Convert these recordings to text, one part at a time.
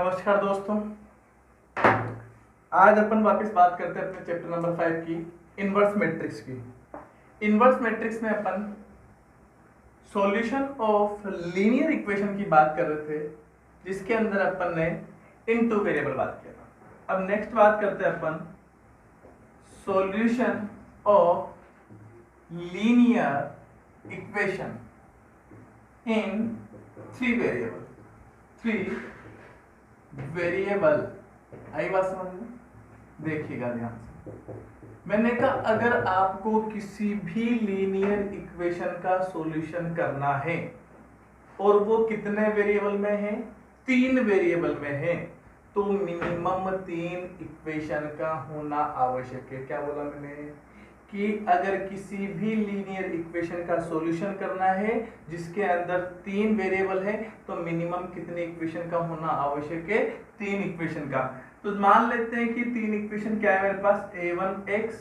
नमस्कार दोस्तों, आज अपन वापस बात करते हैं अपने चैप्टर नंबर 5 की इनवर्स मैट्रिक्स की। इनवर्स मैट्रिक्स में अपन सॉल्यूशन ऑफ लीनियर इक्वेशन की बात कर रहे थे, जिसके अंदर अपन ने इन टू वेरिएबल बात किया था। अब नेक्स्ट बात करते हैं अपन solution of linear equation in three variable. आई बात समझ में? देखिएगा ध्यान से। मैंने कहा अगर आपको किसी भी लीनियर इक्वेशन का सॉल्यूशन करना है और वो कितने वेरिएबल में है, 3 वेरिएबल में है, तो मिनिमम 3 इक्वेशन का होना आवश्यक है। क्या बोला मैंने कि अगर किसी भी लीनियर इक्वेशन का सॉल्यूशन करना है जिसके अंदर 3 वेरिएबल है, तो मिनिमम कितने इक्वेशन का होना आवश्यक है? 3 इक्वेशन का। तो मान लेते हैं कि 3 इक्वेशन क्या है मेरे पास, a1x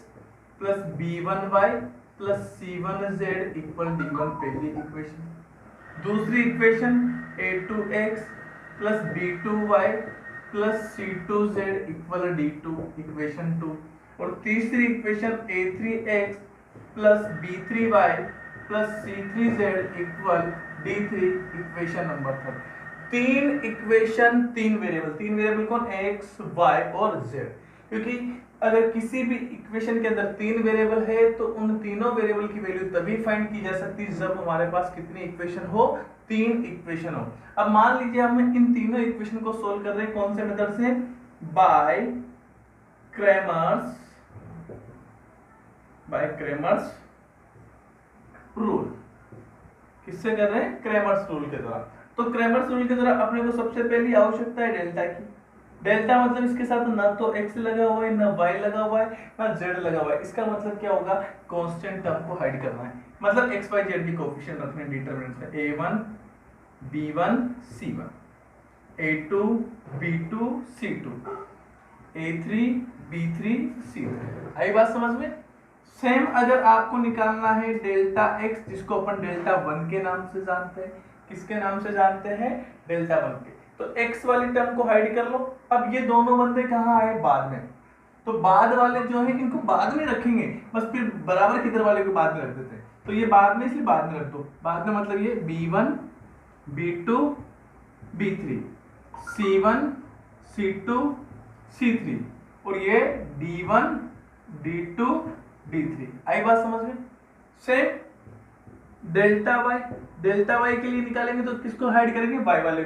plus b1y plus c1z equal d1 पहली इक्वेशन। दूसरी equation a2x plus b2y plus c2z equal d2 equation 2। और तीसरी equation a3x plus b3y plus c3z equal d3 equation number 3। 3 equation 3 variable कौन, x y और z। क्योंकि अगर किसी भी इक्वेशन के अंदर 3 वेरिएबल है तो उन तीनों वेरिएबल की वैल्यू तभी फाइंड की जा सकती है जब हमारे पास कितनी इक्वेशन हो, 3 इक्वेशन हो। अब मान लीजिए हम इन तीनों इक्वेशन को सोल्व कर रहे हैं कौन से मेथड से, बाय क्रेमर्स रूल। किससे कर रहे हैं? क्रेमर्स रूल के द्वारा। तो क्रेमर्स रूल के द्वारा अपने को सबसे पहली आवश्यकता है डेल्टा की। डेल्टा मतलब इसके साथ ना तो x लगा हुआ है, ना y लगा हुआ है, ना z लगा हुआ है। इसका मतलब क्या होगा, कांस्टेंट टर्म को हाइड करना है। मतलब x y z के कोएफिशिएंट रखने हैं डिटरमिनेंट्स में, a1 b1 c1, a2 b2 c2, a3 b3 c3। आई बात समझ में? सेम अगर आपको निकालना है डेल्टा x, जिसको अपन डेल्टा 1 के नाम से जानते हैं। किसके नाम से जानते हैं? डेल्टा 1 के। तो x वाली टर्म को हाइड कर लो। अब ये दोनों बंदे कहाँ आए? बाद में। तो बाद वाले जो है इनको बाद में रखेंगे, बस फिर बराबर किधर वाले को बाद में रख देते हैं। तो ये बाद में, इसलिए बाद में रख दो। बाद में मतलब ये b1 b2 b3 c1 c2 c3 और ये d1 d2 d3। आई बात समझ में? सेम डेल्टा y के लिए निकालेंगे तो किसको हाइड करेंगे? y वाले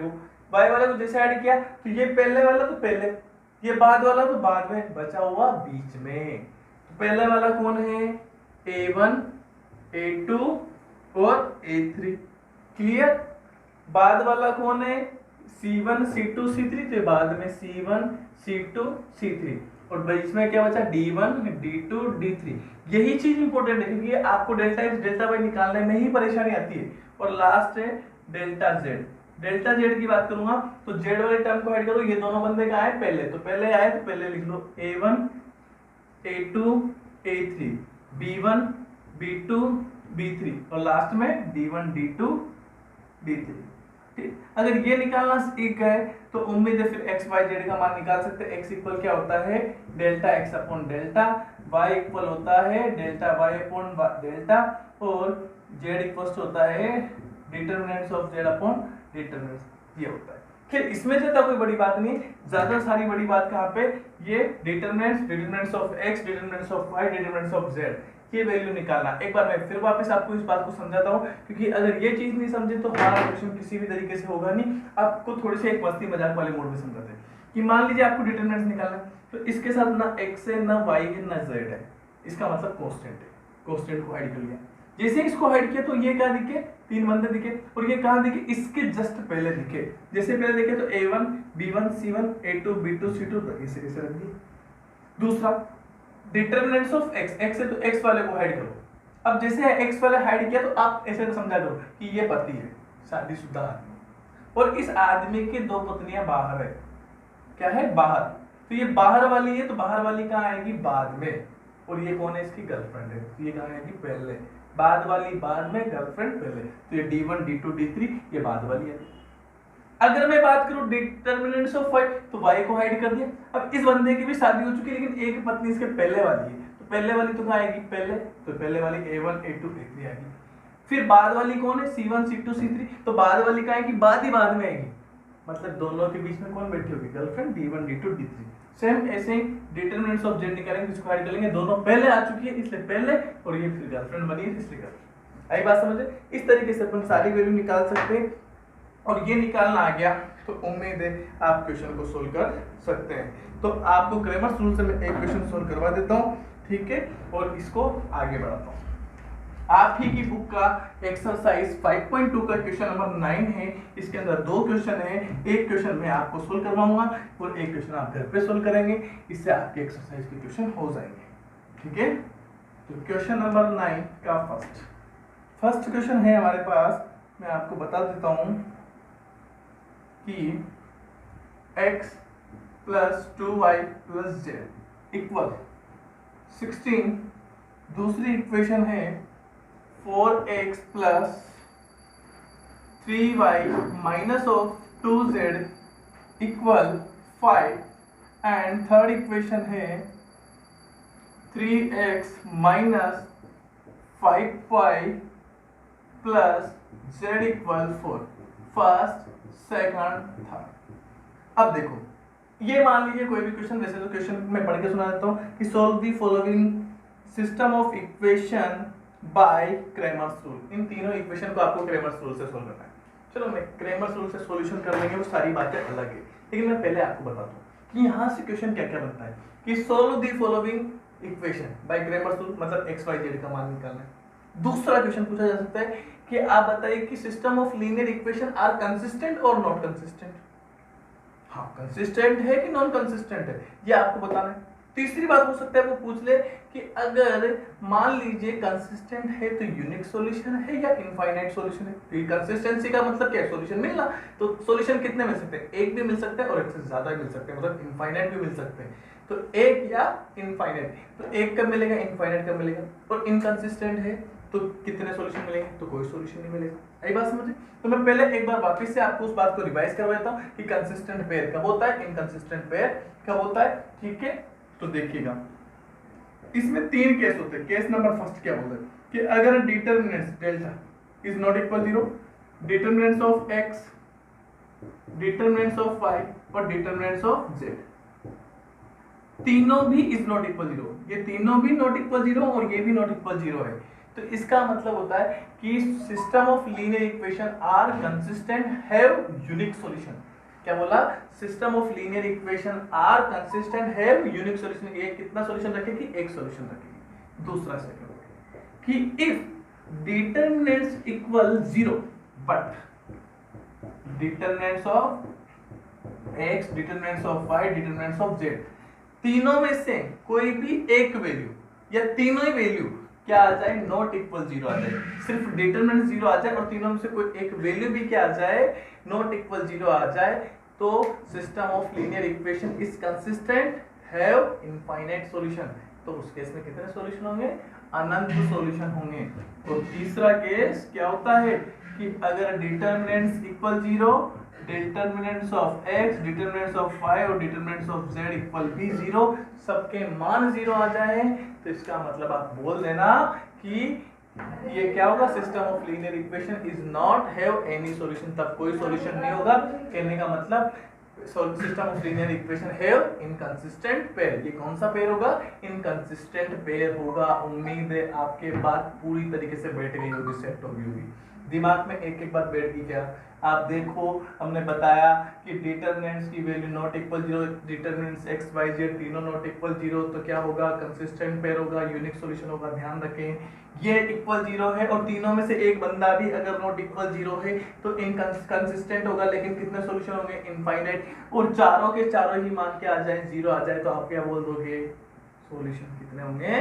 को जैसे ऐड किया तो ये पहले वाला तो पहले, ये बाद वाला तो बाद में, बचा हुआ बीच में। तो पहले वाला कौन है? a1 a2 और a3। क्लियर? बाद वाला कौन है? c1 c2 c3। तो बाद में c1 c2 c3 और बीच में क्या बचा? d1 d2 d3। यही चीज इंपॉर्टेंट है क्योंकि आपको डेल्टा x डेल्टा y निकालने में ही परेशानी आती है। और लास्ट है डेल्टा z की बात करूंगा तो z वाले टर्म को ऐड करो। ये दोनों बंदे कहाँ आए? पहले। तो पहले आए तो पहले लिख लो a1 a2 a3 b1 b2 b3 और लास्ट में d1 d2 d3। ठीक, अगर ये निकालना सीख गए तो उम्मीद है फिर x y z का मान निकाल सकते हैं। x इक्वल क्या होता है? Delta x upon delta, y equal होता है डेल्टा y अपॉन डेल्टा और z इक्वल होता है determinants of z upon determinants. ये होता है। फिर इसमें ज्यादा कोई बड़ी बात नहीं, ज्यादा सारी बड़ी बात कहाँ पे, ये determinants of x, determinants of y, determinants of z, ये वैल्यू निकालना। एक बार मैं फिर वापस आपको इस बात को समझाता हूँ क्योंकि अगर ये चीज नहीं समझे तो हमारा क्वेश्चन किसी भी तरीके से होगा नहीं। आपको थोड़ी सी एक मस्ती मजाक वाले मोड में समझाते हैं कि मान लीजिए आपको डिटरमिनेंट्स निकालना है तो इसके साथ ना x है, ना y है, ना z है। इसका मतलब कांस्टेंट है। कांस्टेंट को हाइड कर लिया। जैसे इसको हाइड किया तो ये क्या दिखे? 3 बंदे दिखे। और ये कहाँ दिखे? इसके जस्ट पहले दिखे। जैसे पहले दिखे तो a1 b1 c1 a2 b2 c2 इसे रख दिए। दूसरा डिटरमिनेंट्स ऑफ x, x है तो x वाले को हाइड करो। अब जैसे x वाले हाइड किया तो आप ऐसे समझा दो कि ये पति है, शादीशुदा आदमी, और इस आदमी की 2 पत्नियां बाहर है। क्या है? बाहर। तो ये बाहर वाली है तो बाहर वाली कहाँ आएगी? बाद में। और ये कौन है? इसकी गर्लफ्रेंड है। तो ये कहाँ आएगी? पहले। बाद वाली बाद में, गर्लफ्रेंड पहले। तो ये d1 d2 d3 ये बाद वाली है। अगर मैं बात करूं डिटर्मिनेंट्स ऑफ y, तो y को हाइड कर दिया। अब इस बंदे की भी शादी हो चुकी है, लेकिन एक पत्नी इसके पहले वाली है, तो पहले वाली तो कहाँ आएगी, पहले, तो पहले वाली a1 a2 a3 आएगी। फिर बाद वाली कौन है, c1 c2 c3, तो बाद वाली कहाँ आएगी, बाद ही बाद में आएगी, मतलब दोनों के बीच में कौन बैठी होगी, girlfriend d1 d2 d3। Same ऐसे ही डिटर्मिनेंट्स ऑफ z निकालेंगे, इसको हाइड कर लेंगे, दोनों पहले आ चुकी है इसलिए पहले, और ये फिर गर्लफ्रेंड बनी है इसलिए गर्लफ्रेंड। आई बात समझे? इस तरीके से अपन सारी वैल्यू निकाल सकते हैं, और ये निकालना आ गया तो उम्मीद है आप क्वेश्चन को सोल्व कर सकते हैं। तो आपको क्रेमर्स रूल से मैं एक क्वेश्चन सोल्व करवा देता हूँ, ठीक है, और इसको आगे बढ़ाता हूँ। आप ही की बुक का एक्सरसाइज 5.2 का क्वेश्चन नंबर 9 है। इसके अंदर दो क्वेश्चन है, एक क्वेश्चन मैं आपको सोल्व करवाऊंगा और एक क्वेश्चन आप घर पे सोल्व करेंगे, इससे आपके एक्सरसाइज के क्वेश्चन हो जाएंगे, ठीक है। तो क्वेश्चन नंबर 9 का फर्स्ट क्वेश्चन है हमारे पास, मैं आपको बता देता हूं कि x plus 2y plus z equal 16। दूसरी इक्वेशन है 4x plus 3y minus of 2z equal 5, and third equation है 3x minus 5y plus z equal 4। First, second, third. अब देखो, ये मान लीजिए कोई भी क्वेश्चन, वैसे तो क्वेश्चन मैं पढ़ के सुना देता हूँ कि solve the following system of equation by Cramer's rule. इन तीनों इक्वेशन को आपको क्रेमर्स रूल से सॉल्व करना है। चलो मैं क्रेमर्स रूल से सॉल्यूशन कर लेंगे, वो सारी बातें अलग है, लेकिन मैं पहले आपको बता दूं कि यहाँ से क्वेश्चन क्या क्या बनता है कि solve the following equation by Cramer's rule, मतलब x y z का मान निकालना है। दूसरा क्वेश्चन पूछा जा सकता है कि आप बताइए कि system of linear equation are consistent और नॉट कंसिस्टेंट। हाँ, कंसिस्टेंट है कि नॉन कंसिस्टेंट है, ये आपको बताना है। तीसरी बात हो सकता है वो पूछ ले कि अगर मान लीजिए कंसिस्टेंट है तो यूनिक सॉल्यूशन है या इनफाइनाइट सॉल्यूशन है। तो ये कंसिस्टेंसी का मतलब क्या है, सॉल्यूशन मिलना। तो सॉल्यूशन कितने मिल सकते हैं, एक भी मिल सकता है और एक से ज्यादा मिल सकते हैं, मतलब इनफाइनाइट भी मिल सकते हैं। तो एक या इनफाइनाइट, तो एक कब मिलेगा, इनफाइनाइट कब मिलेगा। और इनकंसिस्टेंट है तो कितने सॉल्यूशन मिलेंगे, तो कोई सॉल्यूशन नहीं मिलेगा। यही बात समझे? तो मैं पहले एक बार वापस से आपको उस बात को रिवाइज करवा देता हूं कि कंसिस्टेंट पेयर कब होता है, इनकंसिस्टेंट पेयर कब होता है, ठीक है। तो देखिएगा, इसमें तीन केस होते हैं। केस नंबर फर्स्ट क्या बोलते हैं कि अगर determinants delta is not equal 0, determinants of x, determinants of y और डिटरमिनेंट्स ऑफ z तीनों भी इज नॉट इक्वल 0, ये तीनों भी नॉट इक्वल 0 और ये भी नॉट इक्वल 0 है। तो इसका मतलब होता है कि system of linear equation are consistent have unique solution. क्या बोला, system of linear equation are consistent have unique solution. ये कितना सॉल्यूशन रखेगी, एक सॉल्यूशन रखेगी। दूसरा सेकंड कि if determinants equal 0 but determinants of x, determinants of y, determinants of z तीनों में से कोई भी एक वैल्यू या तीनों ही वैल्यू क्या आ जाए, नॉट इक्वल 0 आ जाए। सिर्फ डिटरमिनेंट 0 आ जाए और तीनों में से कोई एक वैल्यू भी क्या आ जाए, नॉट इक्वल 0 आ जाए, तो system of linear equation is consistent have infinite solution. तो उस केस में कितने सॉल्यूशन होंगे, अनंत सॉल्यूशन होंगे। तो तीसरा केस क्या होता है कि अगर determinants equal 0, determinants of x, determinants of y और डिटरमिनेंट्स ऑफ z इक्वल भी 0, सबके मान 0 आ जाए, तो इसका मतलब आप बोल देना कि ये क्या होगा, system of linear equation is not have any solution. तब कोई सॉल्यूशन नहीं होगा। कहने का मतलब system of linear equation have inconsistent pair. ये कौन सा पेयर होगा, इनकंसिस्टेंट पेयर होगा। उम्मीद है आपके बात पूरी तरीके से बैठ गई होगी, सेट हो गई होगी, दिमाग में एक एक बात बैठ गई क्या। आप देखो, हमने बताया कि डिटरमिनेंट्स की value not equal 0, determinants x y z तीनों नॉट इक्वल 0, तो क्या होगा, कंसिस्टेंट पेयर होगा, यूनिक सॉल्यूशन होगा। ध्यान रखें, ये इक्वल 0 है और तीनों में से एक बंदा भी अगर नॉट इक्वल 0 है तो इनकंसिस्टेंट होगा, लेकिन कितने सॉल्यूशन होंगे, इनफाइनाइट। और चारों के चारों ही मान के आ जाए, 0 आ जाए, तो आप क्या बोल दोगे, सॉल्यूशन कितने होंगे,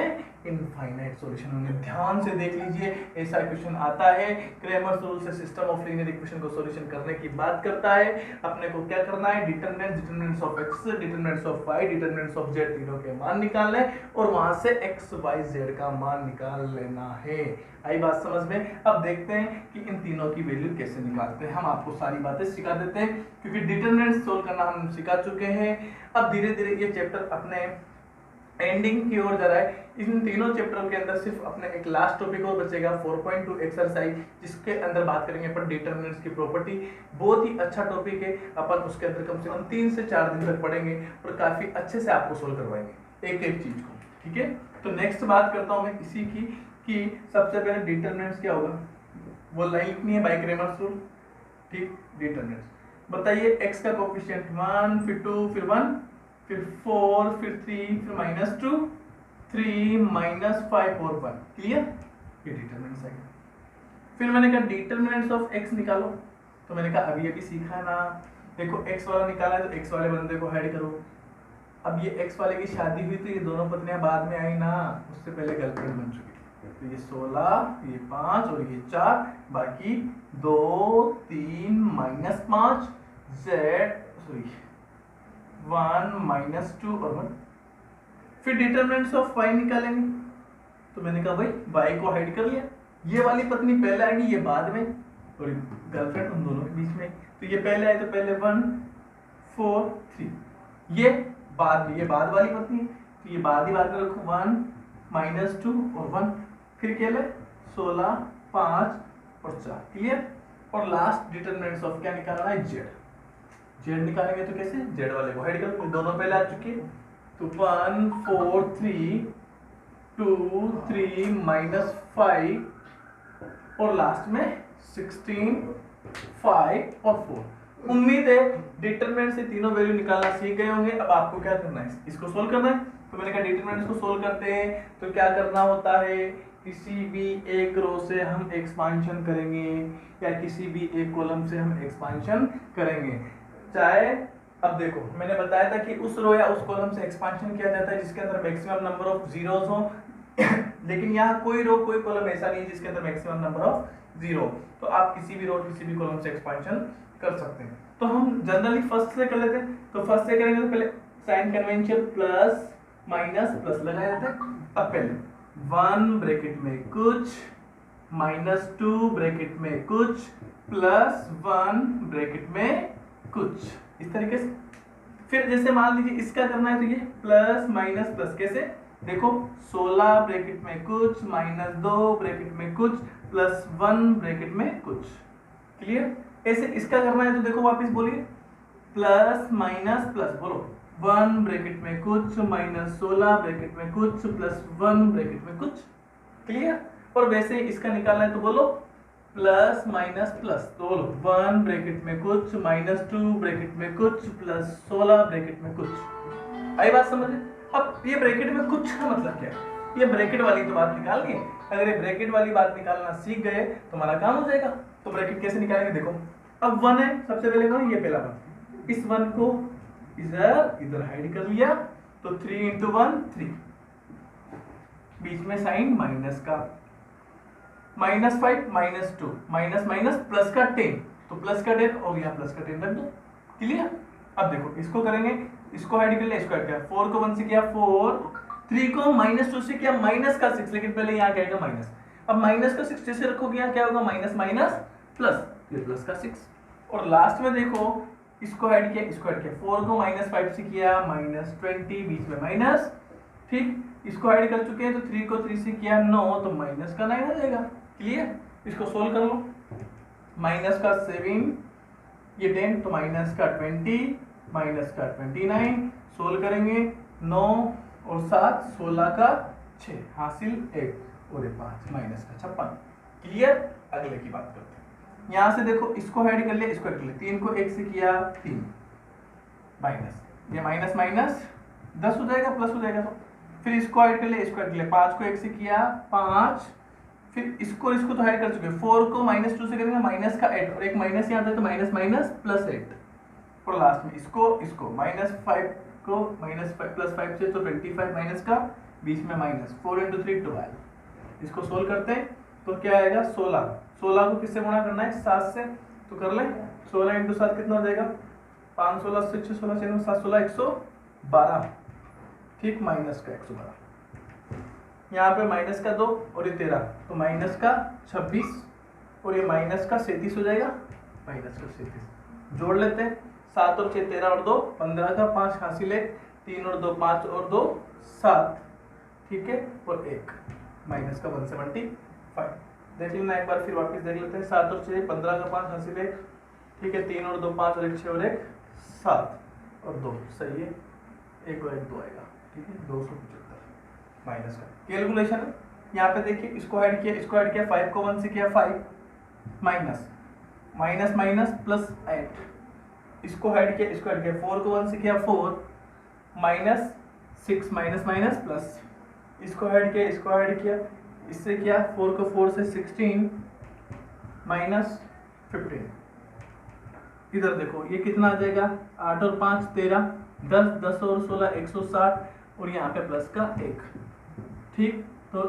इनफाइनाइट सॉल्यूशन होंगे। ध्यान से देख लीजिए, ऐसा क्वेश्चन आता है, क्रेमर्स रूल से सिस्टम ऑफ लीनियर इक्वेशन को सॉल्यूशन करने की बात करता है। अपने को क्या करना है, determinants of x, determinants of y, determinants of z तीनों के मान निकालने और वहां से x y z का मान निकाल लेना है। आई बात समझ में? अब देखते हैं कि इन तीनों की वैल्यू कैसे निकालते हैं। हम आपको सारी बातें सिखा देते हैं क्योंकि डिटरमिनेंट्स सोल्व करना हम सिखा चुके हैं। अब धीरे धीरे ये चैप्टर अपने एंडिंग की ओर जा रहा है। इन तीनों चैप्टर के अंदर सिर्फ अपने एक लास्ट टॉपिक और बचेगा 4.2 एक्सरसाइज, जिसके अंदर बात करेंगे अपन डिटरमिनेंट्स की प्रॉपर्टी। बहुत ही अच्छा टॉपिक है, अपन उसके अंदर कम से कम 3 से 4 दिन तक पढ़ेंगे और काफी अच्छे से आपको सोल्व करवाएंगे एक एक चीज को, ठीक है। तो नेक्स्ट बात करता हूं मैं इसी की कि सबसे पहले डिटरमिनेंट्स क्या होगा, वो लाइन लिखनी है बाय क्रेमर्स रूल, ठीक। डिटरमिनेंट्स बताइए, x का कोएफिशिएंट 1, फिर 2, फिर 1, फिर 4, फिर 3, फिर -2, 3, -5 और 1। क्लियर? ये डिटरमिनेंट्स है। फिर मैंने कहा डिटरमिनेंट्स ऑफ x निकालो, तो मैंने कहा अभी सीखा है ना। देखो x वाला निकाला है तो x वाले बंदे को ऐड करो। अब ये x वाले की शादी हुई तो ये दोनों पत्नियां बाद में आई ना, उससे पहले गर्लफ्रेंड बन चुकी। तो ये 16, ये 5 और ये 4, बाकी 2, 3, -5, z 1, -2 और 1। फिर डिटरमिनेंट्स ऑफ y निकालेंगे, तो मैंने कहा भाई y को हाइड कर लिया, ये वाली पत्नी पहले आएगी, ये बाद में, और गर्लफ्रेंड उन दोनों के बीच में। तो ये पहले आए तो पहले 1, 4, 3, ये बाद में, ये बाद वाली पत्नी, तो ये बाद ही बाद में रखो 1, -2 और 1। फिर क्या ले 16, 5 और 4। क्लियर? और लास्ट डिटरमिनेंट्स ऑफ क्या निकालना है, z निकालेंगे। तो कैसे, z वाले को हाइड करो, दोनों पहले आ चुके हैं। तो 1, 4, 3, 2, 3, -5 और लास्ट में 16, 5 और 4। उम्मीद है डिटरमिनेंट से तीनों वैल्यू निकालना सीख गए होंगे। अब आपको क्या करना है, इसको सोल्व करना है। तो मैंने कहा डिटरमिनेंट्स को सोल्व करते हैं तो क्या करना होता है, किसी भी एक रो से हम एक्सपांशन करेंगे या किसी भी एक कॉलम से हम एक्सपांशन करेंगे। चाहे अब देखो मैंने बताया था कि उस रो या उस कॉलम से एक्सपांशन किया जाता है जिसके अंदर मैक्सिमम नंबर ऑफ जीरोस हो लेकिन यहाँ कोई रो कोई कॉलम ऐसा नहीं है जिसके अंदर मैक्सिमम नंबर ऑफ जीरो। तो आप किसी भी रो किसी भी कॉलम से एक्सपांशन कर सकते हैं। तो हम जनरली फर्स्ट से कर लेते हैं। तो फर्स्ट से करेंगे तो पहले sign convention plus minus plus लगाया जाता है। अब पहले 1 ब्रैकेट में कुछ, -2 ब्रैकेट में कुछ, +1 ब्रैकेट में कुछ, इस तरीके से। फिर जैसे मान लीजिए इसका करना है तो ये प्लस माइनस प्लस, कैसे देखो 16 ब्रैकेट में कुछ, -2 ब्रैकेट में कुछ, +1 ब्रैकेट में कुछ। क्लियर? ऐसे इसका करना है तो देखो वापस बोलिए प्लस माइनस प्लस, बोलो 1 ब्रैकेट में कुछ, -16 ब्रैकेट में कुछ, +1 ब्रैकेट में कुछ। क्लियर? और वैसे इसका निकालना है तो बोलो प्लस माइनस प्लस, तो बोलो 1 ब्रैकेट में कुछ, -2 ब्रैकेट में कुछ, +16 ब्रैकेट में कुछ। आई बात समझ? अब ये ब्रैकेट में कुछ का मतलब क्या है, ये ब्रैकेट वाली तो बात निकालनी है। अगर ये ब्रैकेट वाली बात निकालना सीख गए तो हमारा काम हो जाएगा। तो ब्रैकेट कैसे निकालेंगे, देखो अब 1 है, सबसे पहले कौन, ये पहला 1, इस 1 को इधर हाइड कर लिया तो 3 × 1 3, बीच में साइन माइनस का, -5 -2 माइनस माइनस प्लस का 10, तो प्लस का 10 और यहाँ प्लस का 10 रख दो। क्लियर? अब देखो इसको करेंगे, इसको हाइड कर लिया, इसको हाइड किया, 4 को 1 से किया 4, 3 को -2 से किया माइनस का 6, लेकिन पहले यहाँ क्या आएगा माइनस। अब माइनस का 6 जैसे रखोगे यहाँ क्या होगा, माइनस माइनस प्लस, ये प्लस का 6। और लास्ट में देखो इसको ऐड किया, इसको ऐड किया, 4 को -5 से किया -20, बीच में माइनस, ठीक। इसको ऐड कर चुके हैं तो 3 को 3 से किया 9, तो माइनस का 9 आ जाएगा। क्लियर? इसको सोल्व कर लो, माइनस का 7, ये 10, तो माइनस का 20, माइनस का 29, सोल्व करेंगे 9 और 7 16 का 6, हासिल 1 और 5, माइनस का 56। क्लियर? अगले की बात करते हैं। यहाँ से देखो इसको ऐड कर लिया, इसको ऐड कर लिया, 3 को 1 से किया 3, माइनस, ये माइनस माइनस 10 हो जाएगा, प्लस हो जाएगा। तो फिर इसको ऐड कर लिया, इसको ऐड कर लिया, 5 को 1 से किया 5, फिर इसको तो ऐड कर चुके, 4 को -2 से करेंगे माइनस का 8, और एक माइनस यहाँ आता है तो माइनस माइनस +8, और लास्ट में इसको -5 को -5 + 5 से तो 25 माइनस का बीच में माइनस, 4 इंटू 3 12। इसको सोल्व करते हैं तो क्या आएगा 16। 16 को किससे गुणा करना है 7 से, तो कर ले 16 इंटू 7 कितना हो जाएगा 5 16 6 16 6 7 16 112। ठीक, माइनस का 112, यहाँ पे माइनस का 2 और ये 13, तो माइनस का 26 और ये माइनस का 37 हो जाएगा, माइनस का 37। जोड़ लेते हैं, 7 और 6 13 और 2 15 का 5 हासिल 1, 3 और 2 5 और 2 7, ठीक है, और 1 माइनस का 175। देख लेना एक बार, फिर वापस देख लेते हैं, 7 और 6 15 का 5 हासिल 1, ठीक है, 3 और 2 5 और 1 6 और 1 7 और 2, सही है, 1 और 1 2 आएगा, ठीक है, 275 माइनस का कैलकुलेशन है। यहाँ पे देखिए इसको ऐड किया 5 को 1 से किया 5 माइनस माइनस माइनस प्लस 8, इसको ऐड किया 4 को 1 से किया 4 माइनस 6 माइनस माइनस प्लस, इसको ऐड किया इससे किया 4 को 4 से 16 माइनस 15। इधर देखो ये कितना आ जाएगा 8 और 5 13, 10 10 और 16 160 और यहाँ पे प्लस का 1, ठीक, तो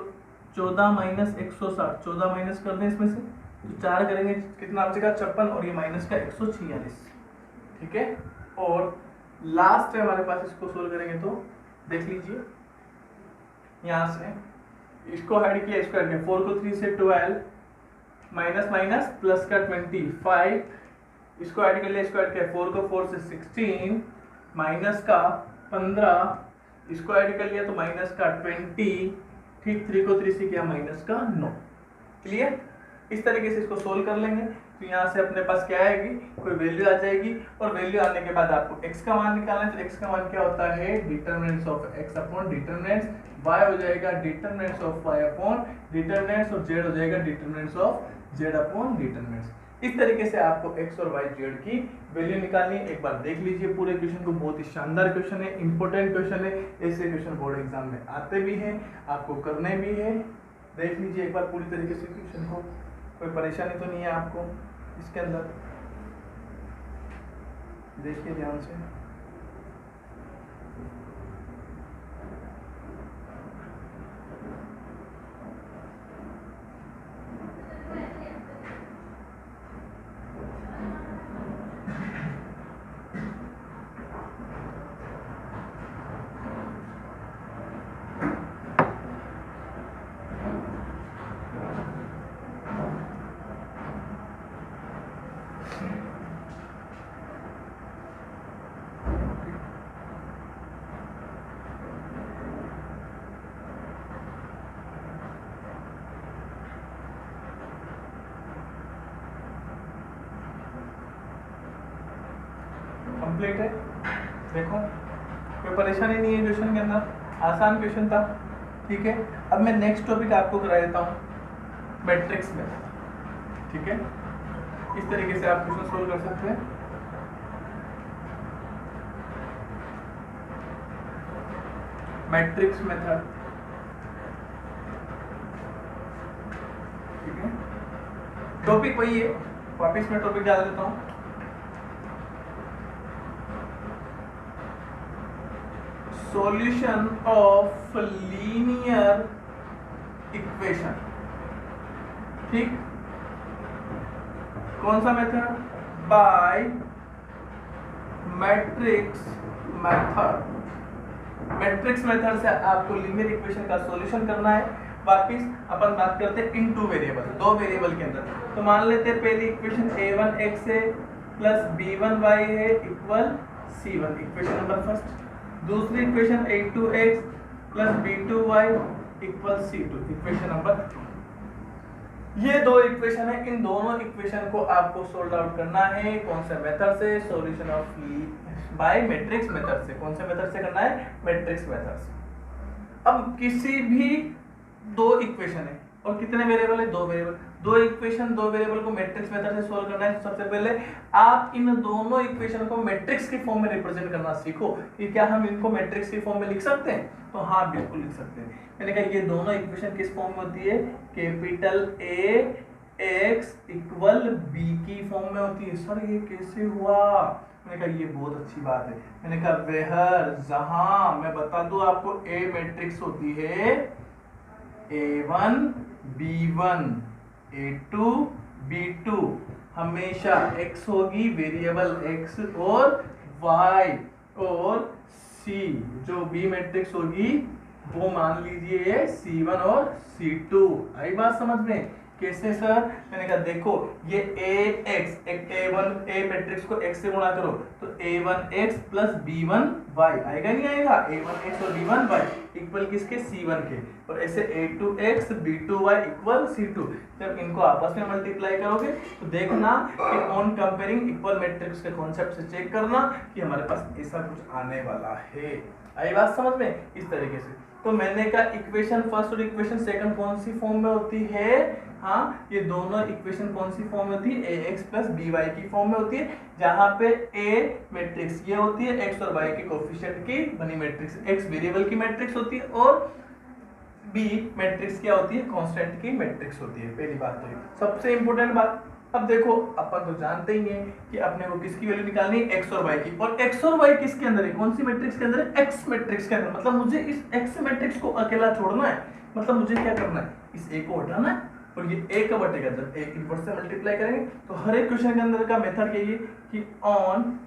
14 माइनस 160, 14 माइनस कर दें इसमें से तो 4 करेंगे कितना आ जाएगा 56 और ये माइनस का 146, ठीक है। और लास्ट है हमारे पास, इसको सोल्व करेंगे तो देख लीजिए, यहाँ से इसको ऐड किया 4 को 3 से 12 माइनस माइनस प्लस का 25, इसको ऐड कर लिया 4 को 4 से 16 माइनस का 15, इसको ऐड कर लिया तो माइनस का 20, ठीक, 3 को 3 से किया माइनस का 9। क्लियर, इस तरीके से इसको सोल्व कर लेंगे तो यहाँ से अपने पास क्या आएगी, कोई वैल्यू आ जाएगी, और वैल्यू आने के बाद आपको x का मान निकालना है, तो x का मान क्या होता है determinants of x upon determinants y हो जाएगा determinants of y upon determinants, और z हो जाएगा determinants of z upon determinants. इस तरीके से आपको x और y z की वैल्यू निकालनी है। एक बार देख लीजिए पूरे क्वेश्चन को, बहुत ही शानदार क्वेश्चन है, इंपॉर्टेंट क्वेश्चन है, ऐसे क्वेश्चन बोर्ड एग्जाम में आते भी हैं, आपको करने भी है। देख लीजिए एक बार पूरी तरीके से क्वेश्चन को, कोई परेशानी तो नहीं है आपको इसके अंदर, देखिए ध्यान से। कंप्लीट है, देखो कोई परेशानी नहीं है क्वेश्चन के अंदर, आसान क्वेश्चन था, ठीक है। अब मैं नेक्स्ट टॉपिक आपको करा देता हूँ मैट्रिक्स में, ठीक है। इस तरीके से आप क्वेश्चन सोल्व कर सकते हैं। मैट्रिक्स मेथड, ठीक है, टॉपिक वही है, वापिस मैं टॉपिक डाल देता हूँ। सॉल्यूशन ऑफ लीनियर इक्वेशन, ठीक, कौन सा method, by matrix method. Matrix method से आपको लीनियर इक्वेशन का सॉल्यूशन करना है। वापिस अपन बात करते हैं इन टू वेरिएबल, दो वेरिएबल के अंदर। तो मान लेते हैं पहली इक्वेशन a1x है प्लस b1y है equal c1, equation number first. दूसरी equation a2x plus b2y equal c2, equation number 2। ये दो इक्वेशन है, इन दोनों इक्वेशन को आपको सोल्व आउट करना है। कौन से मेथड से, solution of by matrix method से। कौन से मेथड से करना है, मैट्रिक्स मेथड से। अब किसी भी दो इक्वेशन है और कितने वेरिएबल है, दो वेरिएबल, दो इक्वेशन दो वेरिएबल को मैट्रिक्स मेथड से सोल्व करना है। तो सबसे पहले आप इन दोनों इक्वेशन को मैट्रिक्स की फॉर्म में रिप्रेजेंट करना सीखो कि क्या हम इनको मैट्रिक्स की फॉर्म में लिख सकते हैं। तो हाँ, बिल्कुल लिख सकते हैं। मैंने कहा ये दोनों इक्वेशन किस फॉर्म में होती है, capital A x equal b की फॉर्म में होती है। सर ये कैसे हुआ? मैंने कहा ये बहुत अच्छी बात है। मैंने कहा वेहर जहां मैं बता दूं आपको ए मैट्रिक्स होती है A1 B1 A2 B2, हमेशा x होगी वेरिएबल x और y और c जो B मैट्रिक्स होगी वो मान लीजिए C1 और C2। आई बात समझ में? कैसे सर? मैंने कहा देखो ये ax एक A1 A मैट्रिक्स को x से गुणा करो तो A1x प्लस B1y आएगा नहीं आएगा? A1x और B1y इक्वल किसके? C1 के। और ऐसे A2x B2y इक्वल C2। जब इनको आपस में मल्टीप्लाई करोगे तो देखना कि ऑन कंपेयरिंग इक्वल मैट्रिक्स के कॉन्सेप्ट से चेक करना कि हमारे पास ऐसा कुछ आने वाला है। आई बात समझ में? इस तरीके से तो मैंने कहा इक्वेशन फर्स्ट और इक्वेशन सेकंड कौन सी फॉर्म में होती है? हाँ, ये दोनों इक्वेशन कौन सी फॉर्म में होती है? ax प्लस by की फॉर्म में होती है, जहां पे a मैट्रिक्स ये होती है x और y के कोफिशिएंट की बनी मैट्रिक्स, x वेरिएबल की मैट्रिक्स होती है और b मैट्रिक्स क्या होती है? कांस्टेंट की मैट्रिक्स होती है। पहली बात तो ये सबसे इंपॉर्टेंट बात। अब देखो अपन तो जानते ही हैं कि अपने को किसकी वैल्यू निकालनी है? x और y की। और x और y किसके अंदर है? कौन सी मैट्रिक्स के अंदर है? x मैट्रिक्स के अंदर। मतलब मुझे इस x मैट्रिक्स को अकेला छोड़ना है। मतलब मुझे क्या करना है? इस a को हटाना है और ये a का बटेगा जब a इनवर्स से मल्टीप्लाई करेंगे तो हर एक क्वेश्चन के अंदर का मेथड यही है कि on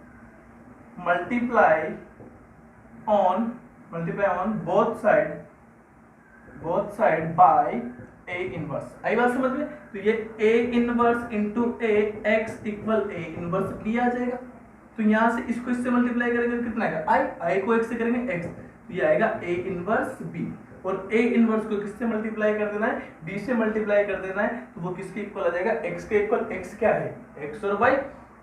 multiply on both side by a inverse. आई बात समझ में? तो ये a inverse into a x equal a inverse b आ जाएगा। तो यहां से इसको इससे मल्टीप्लाई करेंगे तो कितना आएगा? i को x से करेंगे x तो ये आएगा a इनवर्स b। और a इनवर्स को किससे मल्टीप्लाई कर देना है? b से मल्टीप्लाई कर देना है तो वो किसके इक्वल आ जाएगा? x के इक्वल। x क्या है? x और y।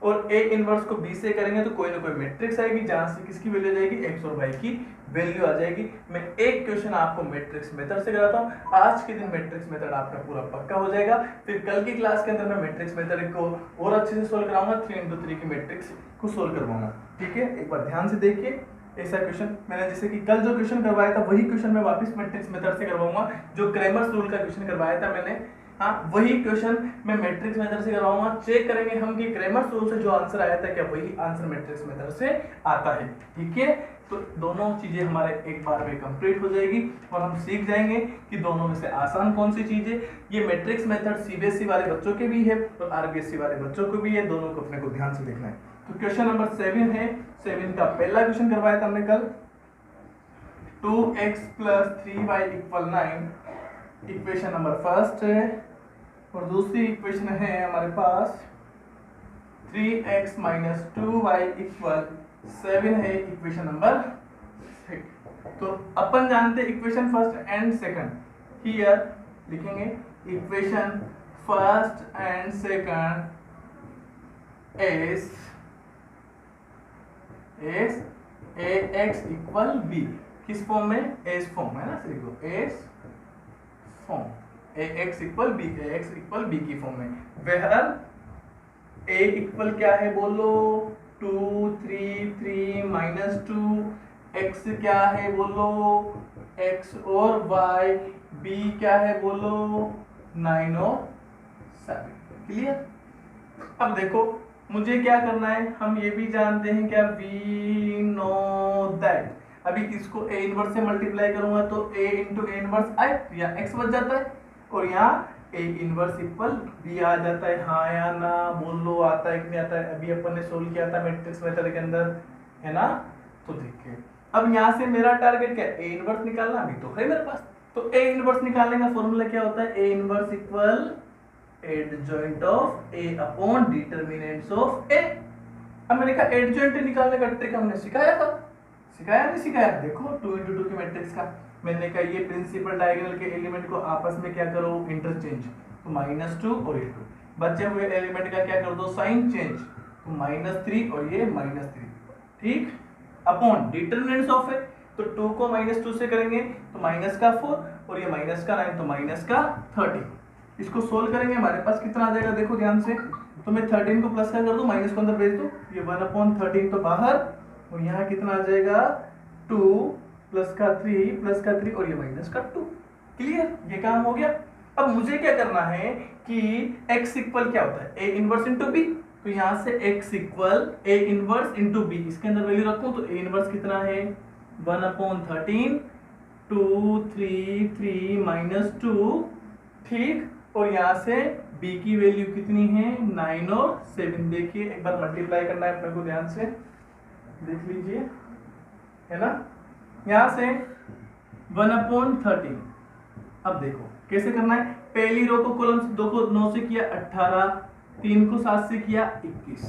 और a इनवर्स को b से करेंगे तो कोई ना कोई मैट्रिक्स आएगी जहां से किसकी वैल्यू आ जाएगी? x और y की वैल्यू आ जाएगी। मैं एक क्वेश्चन आपको मैट्रिक्स मेथड से कराता हूं। आज के दिन मैट्रिक्स मेथड आपका पूरा पक्का हो जाएगा। फिर कल की क्लास के अंदर मैं मैट्रिक्स मेथड को और अच्छे से सोल्व कराऊंगा। 3x3 की मैट्रिक्स को सोल्व करवाऊंगा। ठीक है, एक बार ध्यान से देखिए। ऐसा क्वेश्चन मैंने जैसे कि कल जो क्वेश्चन करवाया था वही क्वेश्चन मैं वापस मैट्रिक्स मेथड से करवाऊंगा। जो क्रैमर्स रूल का क्वेश्चन करवाया था मैंने, हाँ वही क्वेश्चन मैं मैट्रिक्स मेथड से करवाऊंगा। चेक करेंगे हम कि क्रैमर्स रूल से जो आंसर आया था क्या वही आंसर मैट्रिक्स मेथड से आता है। ठीक है, तो दोनों चीजें हमारे एक बार में कंप्लीट हो जाएगी और हम सीख जाएंगे कि दोनों में से आसान कौन सी चीज है। ये मैट्रिक्स मेथड सीबीएसई वाले बच्चों के भी है और आरबीएसई वाले बच्चों को भी है। दोनों को अपने को ध्यान से देखना है। तो क्वेश्चन नंबर 7 है। 7 का पहला क्वेश्चन करवाया था हमने कल। 2x plus 3y equal 9 equation number first है और दूसरी इक्वेशन है हमारे पास 3x माइनस 2y इक्वल 7 है इक्वेशन नंबर 6। तो अपन जानते हैं equation first and second. Here लिखेंगे equation first and second is ax equal b। किस फॉर्म में? एस फॉर्म है ना, देखो as form ax equal b, ax equal b की फॉर्म में। वेयर a इक्वल क्या है बोलो? 2 3 3 माइनस 2। x क्या है बोलो? x और y। b क्या है बोलो? 9 और 7। क्लियर? अब देखो मुझे क्या करना है, हम ये भी जानते हैं क्या? वी नो दैट अभी इसको a इनवर्स से मल्टीप्लाई करूंगा तो a इंटू a इनवर्स आए तो यहाँ x बच जाता है और यहाँ a इनवर्स इक्वल b आ जाता है। हाँ या ना बोलो, आता है कि नहीं आता है? अभी अपन ने सोल्व किया था मैट्रिक्स मेथड के अंदर, है ना? तो देखिए अब यहाँ से मेरा टारगेट क्या है? a इनवर्स निकालना। अभी तो है मेरे पास। तो a इनवर्स निकालने का फॉर्मूला क्या होता है? a inverse equal adjoint of a upon determinants of a। अब मैंने कहा एडजॉइंट निकालने का ट्रिक हमने सिखाया था, सिखाया नहीं सिखाया? देखो 2 into 2 की मैट्रिक्स का मैंने कहा ये प्रिंसिपल डायगोनल के एलिमेंट को आपस में क्या करो? इंटरचेंज। तो -2 और ये 2 बचे हुए एलिमेंट का क्या कर दो? Sign change. तो -3 और ये -3। ठीक, अपॉन डिटरमिनेंट्स ऑफ a। तो 2 को -2 से करेंगे तो माइनस का 4 और ये माइनस का 9 तो माइनस का 30। इसको सोल्व करेंगे हमारे पास कितना आ जाएगा? देखो ध्यान से। तो मैं 13 को प्लस का कर दूं, माइनस को अंदर भेज दूं, ये 1/13 तो बाहर और यहाँ कितना आ जाएगा? 2 प्लस का 3 प्लस का 3 और ये माइनस का 2। क्लियर? ये काम हो गया। अब मुझे क्या करना है कि x इक्वल क्या होता है, a इनवर्स इंटू बी, तो यहां से x equal a inverse into b, इसके अंदर वैल्यू रखूं तो a इनवर्स कितना है 1/13 2 3 3 माइनस 2, ठीक, और यहां से b की वैल्यू कितनी है 9 और 7। देखिए एक बार मल्टीप्लाई करना है अपने को, ध्यान से देख लीजिए, है ना, यहां से 1/13। अब देखो कैसे करना है, पहली रो को कॉलम 2 को 9 से किया 18, 3 को 7 से किया 21,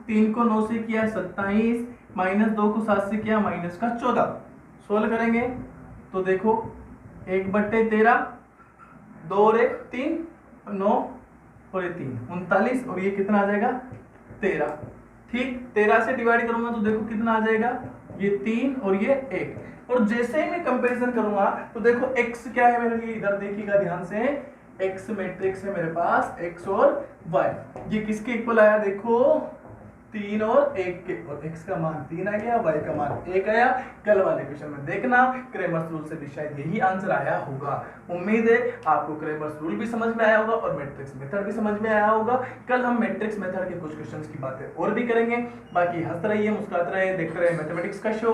3 को 9 से किया 27, माइनस 2 को 7 से किया माइनस का 14। सोल्व करेंगे तो देखो 1/13, 2 और 1 3, 9 और ये 3 39, और ये कितना आ जाएगा 13, ठीक, 13 से डिवाइड करूंगा तो देखो कितना आ जाएगा, ये 3 और ये 1। और जैसे ही मैं कंपैरिजन करूंगा तो देखो x क्या है मेरे लिए, इधर देखिएगा ध्यान से, x मैट्रिक्स है मेरे पास, x और y, ये किसके इक्वल आया देखो 3 और 1 के, और x का मान 3 आ गया, y का मान 1 आया। कल वाले क्वेश्चन में देखना क्रेमर्स रूल से भी शायद यही आंसर आया होगा। उम्मीद है आपको क्रेमर्स रूल भी समझ में आया होगा और मैट्रिक्स मेथड भी समझ में आया होगा। कल हम मैट्रिक्स मेथड के कुछ क्वेश्चंस की बातें और भी करेंगे। बाकी हंसते रहिए, मुस्कुराते रहिए, देखते रहिए मैथमेटिक्स का शो।